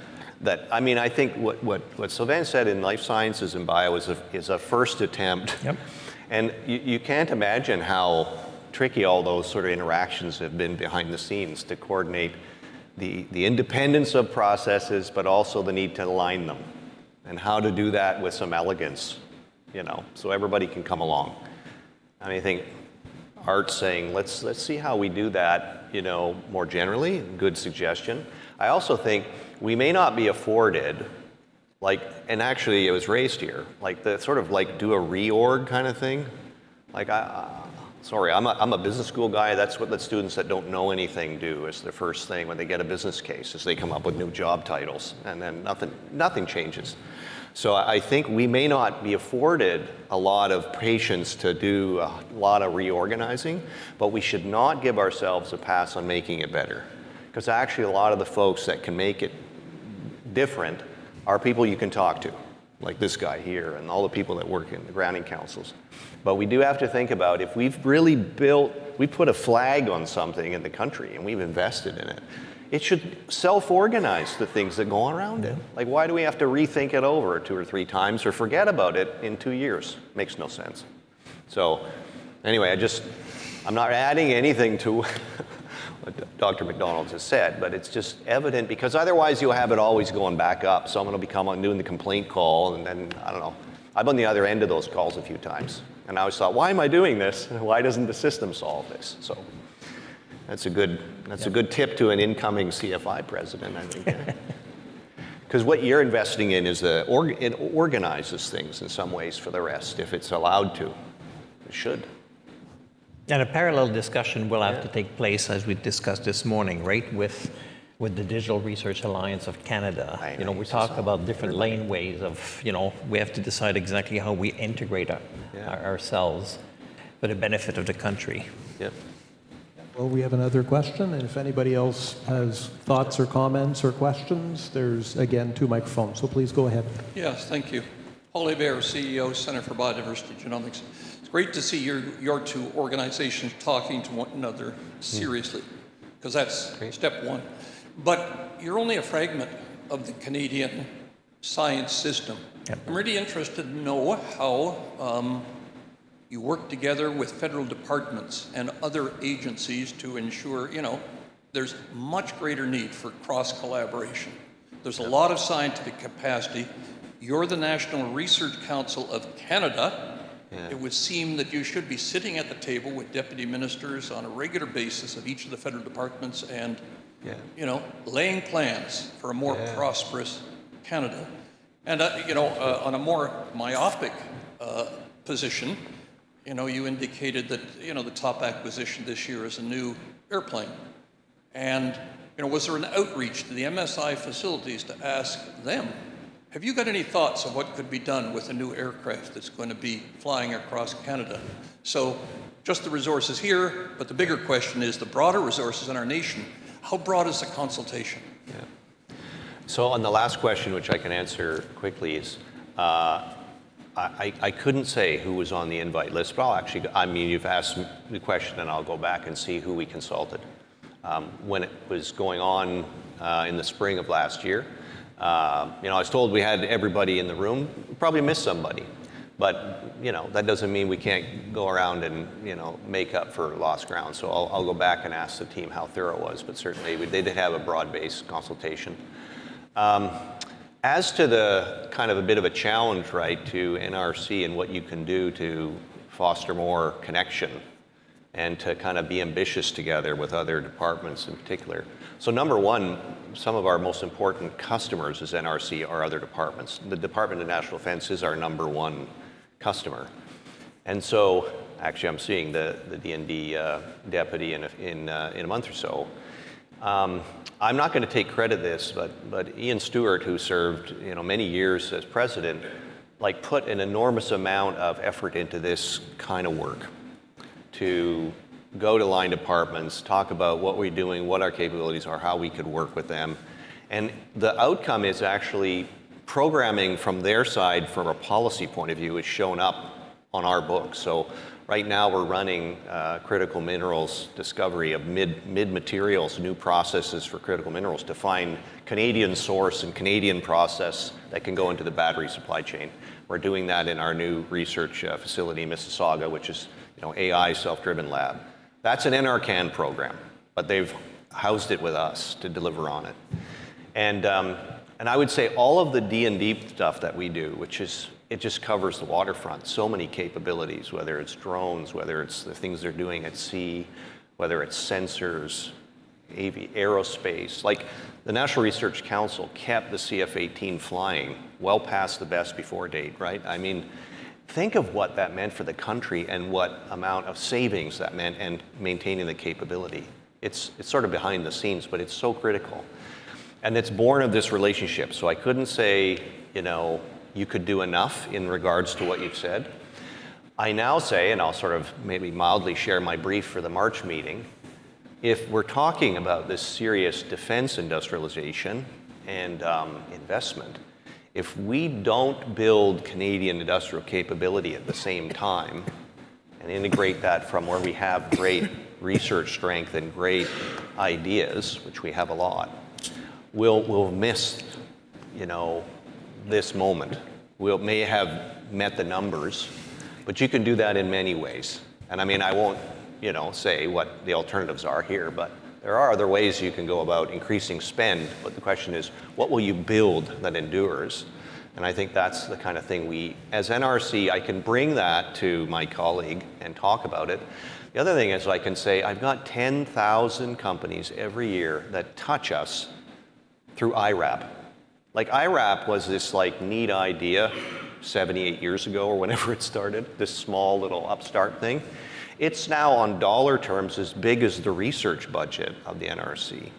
I mean, I think what Sylvain said in life sciences and bio is a first attempt. Yep. And you can't imagine how tricky all those sort of interactions have been behind the scenes to coordinate the independence of processes, but also the need to align them, and how to do that with some elegance, you know, so everybody can come along. And I think Art's saying, let's see how we do that, you know, more generally. Good suggestion. I also think we may not be afforded, like, and actually it was raised here, like the sort of like do a reorg kind of thing. Like, sorry, I'm a business school guy. That's what the students that don't know anything do. Is the first thing when they get a business case is they come up with new job titles, and then nothing changes. So I think we may not be afforded a lot of patience to do a lot of reorganizing, but we should not give ourselves a pass on making it better. Because actually a lot of the folks that can make it different are people you can talk to, like this guy here and all the people that work in the grounding councils. But we do have to think about, if we've really we put a flag on something in the country and we've invested in it, it should self-organize the things that go around it. Like, why do we have to rethink it over 2 or 3 times or forget about it in 2 years? Makes no sense. So anyway, I'm not adding anything to what Dr. McDonald has said, but it's just evident because otherwise you'll have it always going back up. Someone will become on doing the complaint call, and then, I don't know. I've been on the other end of those calls a few times. And I always thought, why am I doing this? Why doesn't the system solve this? So that's a good tip to an incoming CFI president, I think. Because what you're investing in is it organizes things in some ways for the rest, if it's allowed to. It should. And a parallel discussion will have to take place, as we discussed this morning, right, with the Digital Research Alliance of Canada. You know, we talk about different laneways of, you know, we have to decide exactly how we integrate ourselves for the benefit of the country. Yep. Well, we have another question, and if anybody else has thoughts or comments or questions, there's, again, 2 microphones, so please go ahead. Yes, thank you. Paul Hebert, CEO, Center for Biodiversity Genomics. It's great to see your 2 organizations talking to one another seriously, because that's step 1. But you're only a fragment of the Canadian science system. Yep. I'm really interested to know how you work together with federal departments and other agencies to ensure, you know, there's much greater need for cross-collaboration. There's a lot of scientific capacity. You're the National Research Council of Canada. Yeah. It would seem that you should be sitting at the table with deputy ministers on a regular basis of each of the federal departments and, you know, laying plans for a more prosperous Canada. And, you know, on a more myopic position, you know, you indicated that, you know, the top acquisition this year is a new airplane. And, you know, was there an outreach to the MSI facilities to ask them, have you got any thoughts of what could be done with a new aircraft that's going to be flying across Canada? So just the resources here, but the bigger question is the broader resources in our nation. How broad is the consultation? Yeah. So on the last question, which I can answer quickly, is I couldn't say who was on the invite list, but I'll actually, I mean, you've asked the question and I'll go back and see who we consulted. When it was going on in the spring of last year, you know, I was told we had everybody in the room. We probably missed somebody, but you know, that doesn't mean we can't go around and, you know, make up for lost ground. So I'll go back and ask the team how thorough it was, but certainly they did have a broad-based consultation. As to the kind of a bit of a challenge, right, to NRC and what you can do to foster more connection and to kind of be ambitious together with other departments in particular. So number one, some of our most important customers as NRC are other departments. The Department of National Defense is our number 1 customer. And so, actually I'm seeing the D&D deputy in a month or so. I'm not going to take credit this, but Ian Stewart, who served, you know, many years as president, like put an enormous amount of effort into this kind of work to go to line departments, talk about what we're doing, what our capabilities are, how we could work with them. And the outcome is actually programming from their side from a policy point of view is shown up on our books. So right now we're running critical minerals discovery of mid-materials, new processes for critical minerals to find Canadian source and Canadian process that can go into the battery supply chain. We're doing that in our new research facility in Mississauga, which is, you know, AI self-driven lab. That's an NRCan program, but they've housed it with us to deliver on it. And I would say all of the D&D stuff that we do, which is, it just covers the waterfront, so many capabilities, whether it's drones, whether it's the things they're doing at sea, whether it's sensors, aerospace. Like the National Research Council kept the CF-18 flying well past the best before date, right? I mean, think of what that meant for the country and what amount of savings that meant and maintaining the capability. It's sort of behind the scenes, but it's so critical. And it's born of this relationship. So I couldn't say, you know, you could do enough in regards to what you've said. I now say, and I'll sort of maybe mildly share my brief for the March meeting, if we're talking about this serious defense industrialization and investment, if we don't build Canadian industrial capability at the same time and integrate that from where we have great research strength and great ideas, which we have a lot, we'll miss, you know, this moment. We may have met the numbers, but you can do that in many ways. And I mean, I won't say what the alternatives are here, but there are other ways you can go about increasing spend, but the question is, what will you build that endures? And I think that's the kind of thing we, as NRC, I can bring that to my colleague and talk about it. The other thing is I can say, I've got 10,000 companies every year that touch us through IRAP. Like IRAP was this neat idea 78 years ago or whenever it started, this small little upstart thing. It's now on dollar terms as big as the research budget of the NRC.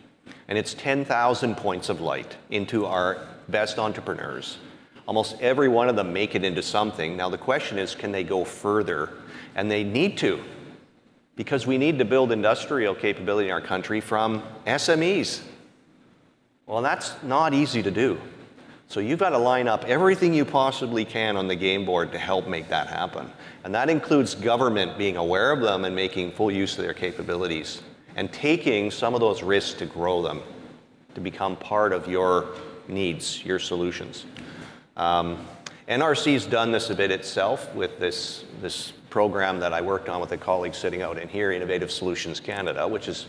And it's 10,000 points of light into our best entrepreneurs. Almost every one of them make it into something. Now the question is, can they go further? And they need to, because we need to build industrial capability in our country from SMEs. Well, that's not easy to do. So you've got to line up everything you possibly can on the game board to help make that happen. And that includes government being aware of them and making full use of their capabilities and taking some of those risks to grow them, to become part of your needs, your solutions. NRC's done this a bit itself with this program that I worked on with a colleague sitting out in here, Innovative Solutions Canada, which is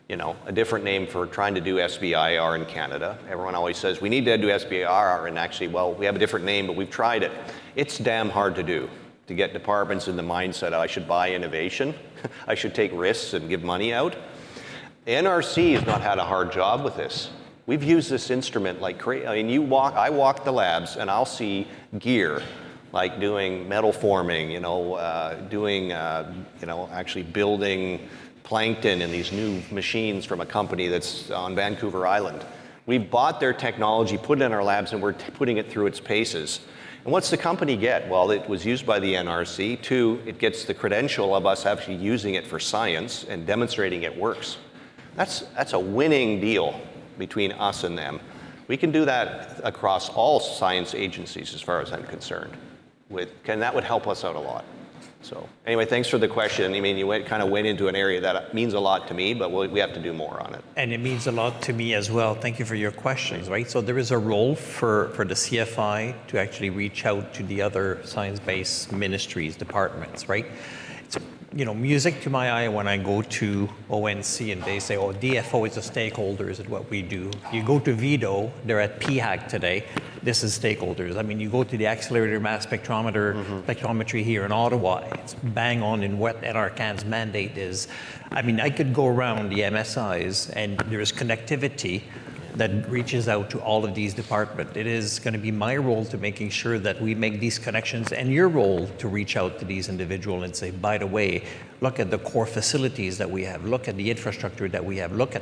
a different name for trying to do SBIR in Canada. Everyone always says, we need to do SBIR, and actually, well, we have a different name, but we've tried it. It's damn hard to do, to get departments in the mindset, I should buy innovation, I should take risks and give money out. The NRC has not had a hard job with this. We've used this instrument like crazy. I mean, I walk the labs, and I'll see gear, like doing metal forming, actually building plankton in these new machines from a company that's on Vancouver Island. We've bought their technology, put it in our labs, and we're putting it through its paces. And what's the company get? Well, it was used by the NRC. 2, it gets the credential of us actually using it for science and demonstrating it works. That's a winning deal between us and them. We can do that across all science agencies as far as I'm concerned. And that would help us out a lot. So anyway, thanks for the question. I mean, you kind of went into an area that means a lot to me, but we have to do more on it. And it means a lot to me as well. Thank you for your questions, right? So there is a role for the CFI to actually reach out to the other science-based ministries, departments, right? It's, music to my eye when I go to ONC and they say, oh, DFO is a stakeholder in what we do. You go to VIDO, they're at PHAC today. This is stakeholders. I mean, you go to the accelerator mass spectrometry here in Ottawa, it's bang on in what NRCan's mandate is. I mean, I could go around the MSIs and there's connectivity that reaches out to all of these departments. It is going to be my role to making sure that we make these connections, and your role to reach out to these individuals and say, by the way, look at the core facilities that we have, look at the infrastructure that we have, look at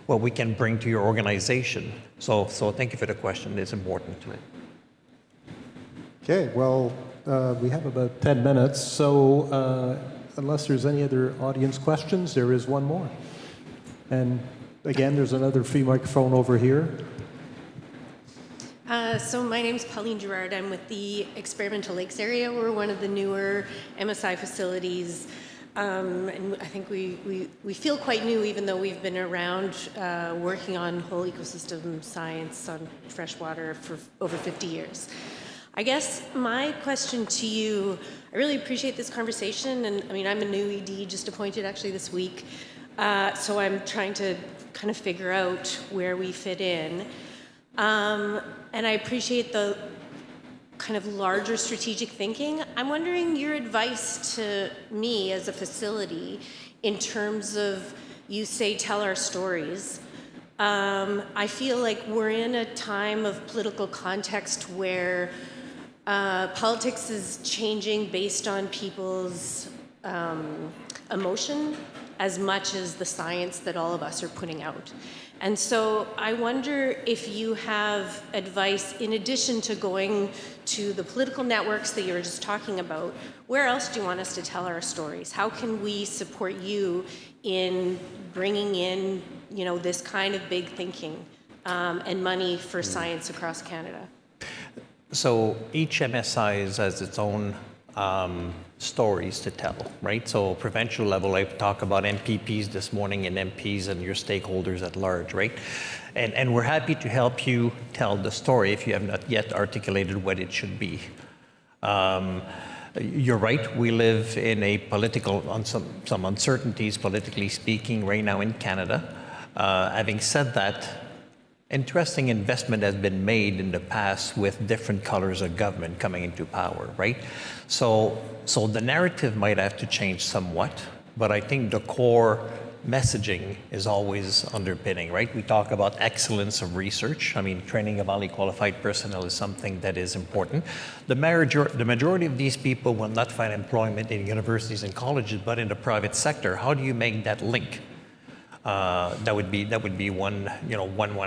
what we can bring to your organization. So thank you for the question. It's important to me. Okay, well, we have about 10 minutes, so unless there's any other audience questions, there is one more. And again, there's another free microphone over here. So my name's Pauline Girard. I'm with the Experimental Lakes area. We're one of the newer MSI facilities. And I think we feel quite new, even though we've been around working on whole ecosystem science on freshwater for over 50 years. I guess my question to you, I really appreciate this conversation. And I mean, I'm a new ED, just appointed actually this week. So I'm trying to kind of figure out where we fit in. And I appreciate the kind of larger strategic thinking. I'm wondering your advice to me as a facility in terms of, you say, tell our stories. I feel like we're in a time of political context where politics is changing based on people's emotion as much as the science that all of us are putting out. And so I wonder if you have advice, in addition to going to the political networks that you were just talking about, where else do you want us to tell our stories? How can we support you in bringing in, this kind of big thinking and money for science across Canada? So each MSI has its own stories to tell, right? So provincial level, I talk about MPPs this morning and MPs and your stakeholders at large, right? And we're happy to help you tell the story if you have not yet articulated what it should be. You're right, we live in a on some uncertainties, politically speaking, right now in Canada. Having said that, interesting investment has been made in the past with different colors of government coming into power, right? So the narrative might have to change somewhat, but I think the core messaging is always underpinning, right? We talk about excellence of research. I mean, training of highly qualified personnel is something that is important. The majority of these people will not find employment in universities and colleges, but in the private sector. How do you make that link? That would be one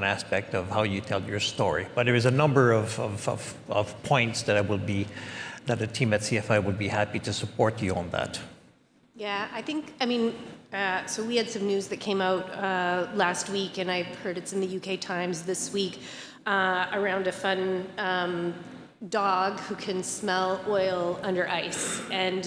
aspect of how you tell your story. But there is a number of points that the team at CFI would be happy to support you on that. Yeah, so we had some news that came out last week, and I've heard it's in the UK Times this week, around a fun dog who can smell oil under ice. And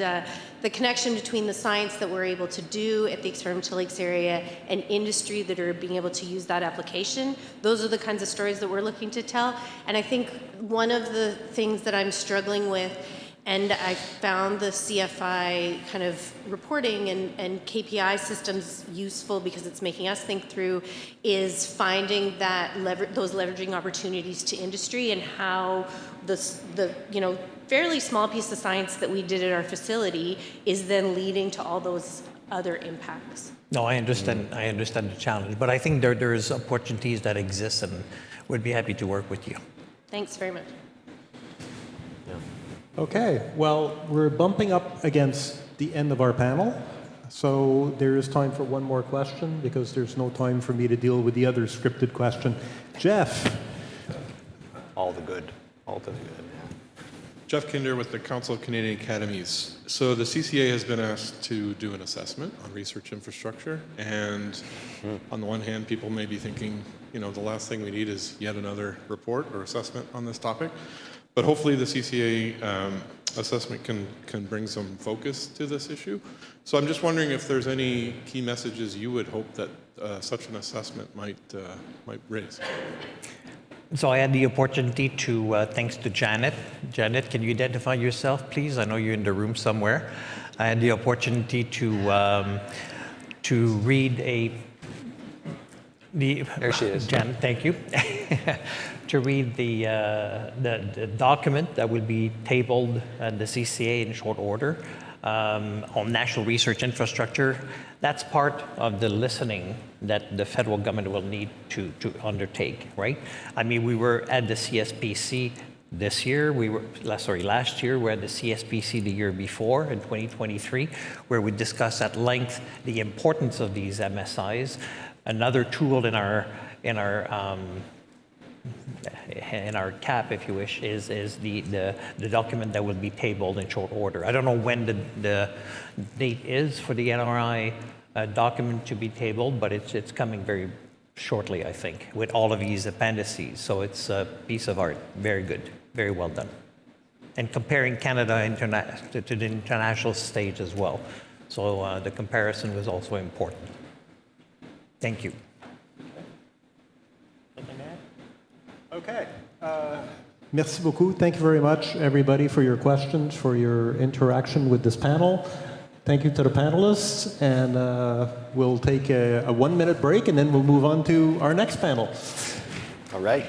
the connection between the science that we're able to do at the experimental lakes area and industry that are being able to use that application, those are the kinds of stories that we're looking to tell. And I think one of the things that I'm struggling with, and I found the CFI kind of reporting and KPI systems useful because it's making us think through, is finding that those leveraging opportunities to industry, and how the fairly small piece of science that we did at our facility is then leading to all those other impacts. No, I understand the challenge, but I think there's opportunities that exist, and would be happy to work with you. Thanks very much. Okay, well, we're bumping up against the end of our panel, so there is time for one more question because there's no time for me to deal with the other scripted question. Jeff. All to the good. Jeff Kinder with the Council of Canadian Academies. So the CCA has been asked to do an assessment on research infrastructure, and on the one hand, people may be thinking, the last thing we need is yet another report or assessment on this topic. But hopefully the CCA assessment can bring some focus to this issue. So I'm just wondering if there's any key messages you would hope that such an assessment might raise. So I had the opportunity to, thanks to Janet. Janet, can you identify yourself, please? I know you're in the room somewhere. I had the opportunity to read there she is. Janet, thank you. To read the document that will be tabled at the CCA in short order on national research infrastructure. That's part of the listening that the federal government will need to undertake, right? I mean, we were at the CSPC this year, last year, we were at the CSPC the year before, in 2023, where we discussed at length the importance of these MSIs. Another tool in our cap, if you wish, is the document that will be tabled in short order. I don't know when the date is for the NRI document to be tabled, but it's coming very shortly, I think, with all of these appendices. So it's a piece of art. Very good. Very well done. And comparing Canada to the international stage as well. So the comparison was also important. Thank you. Okay. Merci beaucoup. Thank you very much, everybody, for your questions, for your interaction with this panel. Thank you to the panelists, and we'll take a 1-minute break, and then we'll move on to our next panel. All right.